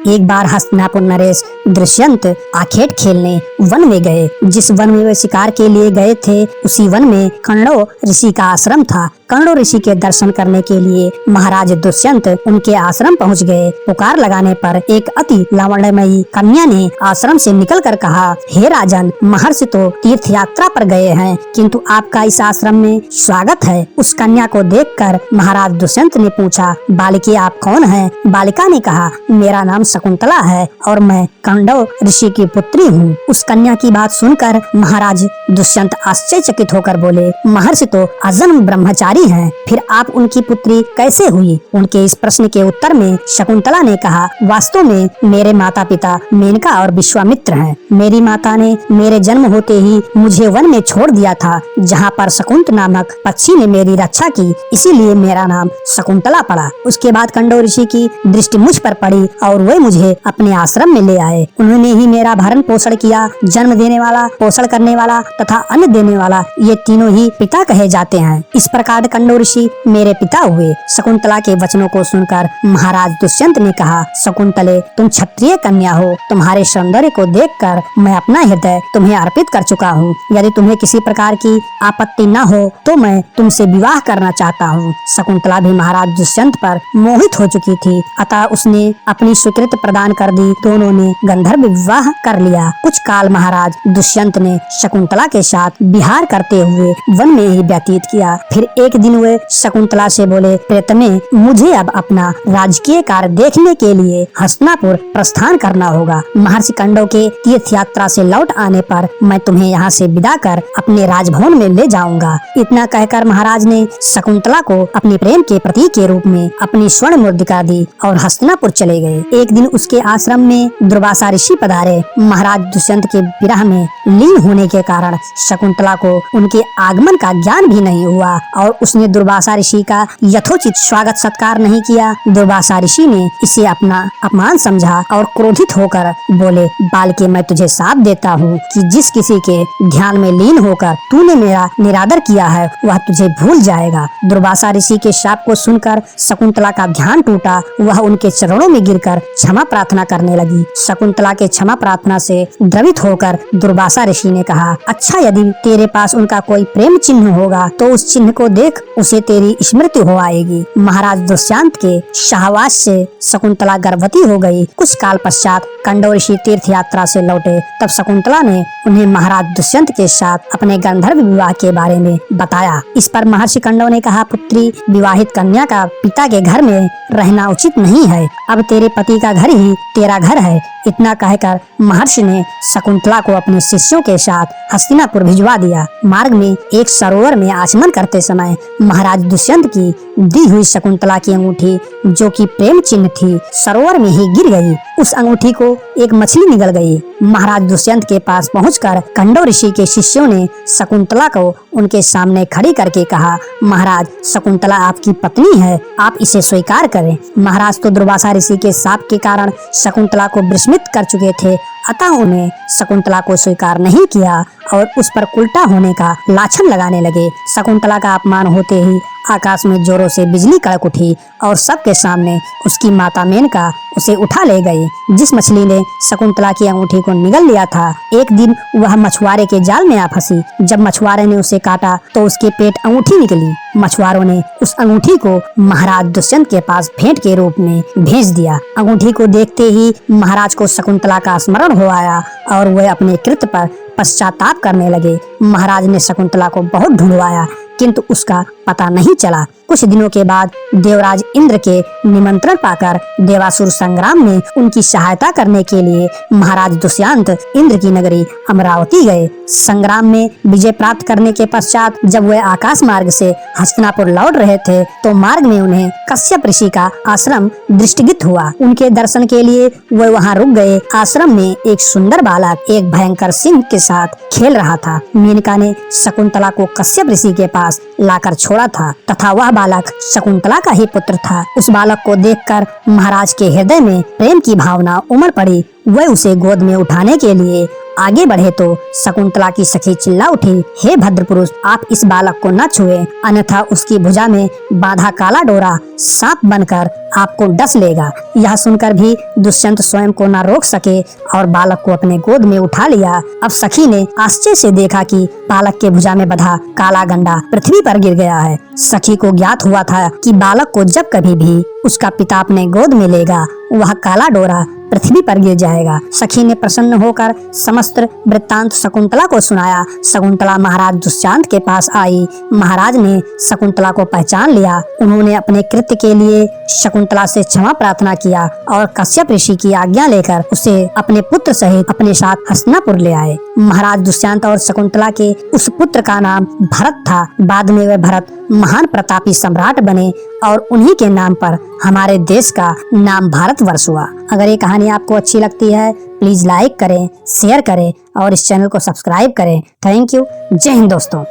एक बार हस्तिनापुर नरेश दुष्यंत आखेट खेलने वन में गए। जिस वन में वे शिकार के लिए गए थे उसी वन में कंडो ऋषि का आश्रम था। कंडो ऋषि के दर्शन करने के लिए महाराज दुष्यंत उनके आश्रम पहुंच गए। पुकार लगाने पर एक अति लावण्यमयी कन्या ने आश्रम से निकलकर कहा, हे राजन, महर्षि तो तीर्थ यात्रा पर गए हैं किंतु आपका इस आश्रम में स्वागत है। उस कन्या को देखकर महाराज दुष्यंत ने पूछा, बालिके आप कौन हैं? बालिका ने कहा, मेरा नाम शकुंतला है और मैं कंडो ऋषि की पुत्री हूँ। उस कन्या की बात सुनकर महाराज दुष्यंत आश्चर्यचकित होकर बोले, महर्षि तो अजन्म ब्रह्मचारी हैं, फिर आप उनकी पुत्री कैसे हुई? उनके इस प्रश्न के उत्तर में शकुंतला ने कहा, वास्तव में मेरे माता पिता मेनका और विश्वामित्र हैं। मेरी माता ने मेरे जन्म होते ही मुझे वन में छोड़ दिया था जहाँ पर शकुंत नामक पक्षी ने मेरी रक्षा की, इसीलिए मेरा नाम शकुंतला पड़ा। उसके बाद कंडो ऋषि की दृष्टि मुझ पर पड़ी और वे मुझे अपने आश्रम में ले आए। उन्होंने ही मेरा भरण पोषण किया। जन्म देने वाला, पोषण करने वाला तथा अन्न देने वाला, ये तीनों ही पिता कहे जाते हैं। इस प्रकार कंडो ऋषि मेरे पिता हुए। शकुंतला के वचनों को सुनकर महाराज दुष्यंत ने कहा, शकुंतले, तुम क्षत्रिय कन्या हो। तुम्हारे सौंदर्य को देखकर मैं अपना हृदय तुम्हें अर्पित कर चुका हूँ। यदि तुम्हें किसी प्रकार की आपत्ति न हो तो मैं तुमसे विवाह करना चाहता हूँ। शकुंतला भी महाराज दुष्यंत पर मोहित हो चुकी थी, अतः उसने अपनी स्वीकृति प्रदान कर दी। दोनों ने गंधर्व विवाह कर लिया। कुछ काल महाराज दुष्यंत ने शकुंतला के साथ विहार करते हुए वन में ही व्यतीत किया। फिर एक दिन वे शकुंतला से बोले, प्रियतमे, मुझे अब अपना राजकीय कार्य देखने के लिए हस्तिनापुर प्रस्थान करना होगा। महर्षि कंडो के तीर्थ यात्रा से लौट आने पर मैं तुम्हें यहाँ से विदा कर अपने राजभवन में ले जाऊंगा। इतना कहकर महाराज ने शकुंतला को अपने प्रेम के प्रतीक के रूप में अपनी स्वर्ण मुद्रिका दी और हस्तिनापुर चले गए। एक दिन उसके आश्रम में दुर्वासा ऋषि पधारे। महाराज दुष्यंत के विरह में लीन होने के कारण शकुंतला को उनके आगमन का ज्ञान भी नहीं हुआ और उसने दुर्वासा ऋषि का यथोचित स्वागत सत्कार नहीं किया। दुर्वासा ऋषि ने इसे अपना अपमान समझा और क्रोधित होकर बोले, बालिके, मैं तुझे साथ देता हूँ कि जिस किसी के ध्यान में लीन होकर तूने मेरा निरादर किया है वह तुझे भूल जाएगा। दुर्वासा ऋषि के शाप को सुनकर शकुंतला का ध्यान टूटा। वह उनके चरणों में गिरकर क्षमा प्रार्थना करने लगी। शकुंतला के क्षमा प्रार्थना से द्रवित होकर दुर्वासा ऋषि ने कहा, अच्छा, यदि तेरे पास उनका कोई प्रेम चिन्ह होगा तो उस चिन्ह को देख उसे तेरी स्मृति हो आएगी। महाराज दुष्यंत के सहवास से शकुंतला गर्भवती हो गई। कुछ काल पश्चात कंडो ऋषि तीर्थ यात्रा से लौटे। तब शकुंतला ने उन्हें महाराज दुष्यंत के साथ अपने गंधर्व विवाह के बारे में बताया। इस पर महर्षि कंडो ने कहा, पुत्री, विवाहित कन्या का पिता के घर में रहना उचित नहीं है। अब तेरे पति का घर ही तेरा घर है। इतना कहकर महर्षि ने शकुंतला को अपने शिष्यों के साथ हस्तिनापुर भिजवा दिया। मार्ग में एक सरोवर में आचमन करते समय महाराज दुष्यंत की दी हुई शकुंतला की अंगूठी, जो कि प्रेम चिन्ह थी, सरोवर में ही गिर गई। उस अंगूठी को एक मछली निगल गई। महाराज दुष्यंत के पास पहुंचकर कंडो ऋषि के शिष्यों ने शकुंतला को उनके सामने खड़ी करके कहा, महाराज, शकुंतला आपकी पत्नी है, आप इसे स्वीकार करें। महाराज तो दुर्वासा ऋषि के शाप के कारण शकुंतला को विस्मित कर चुके थे, अतः उन्हें शकुंतला को स्वीकार नहीं किया और उस पर उल्टा होने का लाछन लगाने लगे। शकुंतला का अपमान होते ही आकाश में जोरों से बिजली कड़क उठी और सबके सामने उसकी माता मेनका उसे उठा ले गई। जिस मछली ने शकुंतला की अंगूठी को निगल लिया था, एक दिन वह मछुआरे के जाल में आ फंसी। जब मछुआरे ने उसे काटा तो उसके पेट अंगूठी निकली। मछुआरों ने उस अंगूठी को महाराज दुष्यंत के पास भेंट के रूप में भेज दिया। अंगूठी को देखते ही महाराज को शकुंतला का स्मरण हो आया और वे अपने कृत्य पर पश्चाताप करने लगे। महाराज ने शकुंतला को बहुत ढूंढवाया किंतु उसका पता नहीं चला। कुछ दिनों के बाद देवराज इंद्र के निमंत्रण पाकर देवासुर संग्राम में उनकी सहायता करने के लिए महाराज दुष्यंत इंद्र की नगरी अमरावती गए। संग्राम में विजय प्राप्त करने के पश्चात जब वे आकाश मार्ग से हस्तिनापुर लौट रहे थे तो मार्ग में उन्हें कश्यप ऋषि का आश्रम दृष्टिगत हुआ। उनके दर्शन के लिए वे वहां रुक गए। आश्रम में एक सुंदर बालक एक भयंकर सिंह के साथ खेल रहा था। मेनका ने शकुंतला को कश्यप ऋषि के पास लाकर छोड़ा था तथा वह बालक शकुंतला का ही पुत्र था। उस बालक को देखकर महाराज के हृदय में प्रेम की भावना उमड़ पड़ी। वह उसे गोद में उठाने के लिए आगे बढ़े तो शकुंतला की सखी चिल्ला उठी, हे भद्र पुरुष, आप इस बालक को न छुए, अन्यथा उसकी भुजा में बांधा काला डोरा सांप बनकर आपको डस लेगा। यह सुनकर भी दुष्यंत स्वयं को न रोक सके और बालक को अपने गोद में उठा लिया। अब सखी ने आश्चर्य से देखा कि बालक के भुजा में बंधा काला गंडा पृथ्वी पर गिर गया है। सखी को ज्ञात हुआ था कि बालक को जब कभी भी उसका पिता अपने गोद में लेगा, वह काला डोरा पृथ्वी पर गिर जाएगा। सखी ने प्रसन्न होकर समस्त वृत्तांत शकुंतला को सुनाया। शकुंतला महाराज दुष्यंत के पास आई। महाराज ने शकुंतला को पहचान लिया। उन्होंने अपने कृत्य के लिए शकुंतला से क्षमा प्रार्थना किया और कश्यप ऋषि की आज्ञा लेकर उसे अपने पुत्र सहित अपने साथ हस्तिनापुर ले आए। महाराज दुष्यंत और शकुंतला के उस पुत्र का नाम भरत था। बाद में वे भरत महान प्रतापी सम्राट बने और उन्हीं के नाम पर हमारे देश का नाम भारतवर्ष हुआ। अगर ये कहानी आपको अच्छी लगती है, प्लीज लाइक करें, शेयर करें और इस चैनल को सब्सक्राइब करें। Thank you. जय हिंद दोस्तों।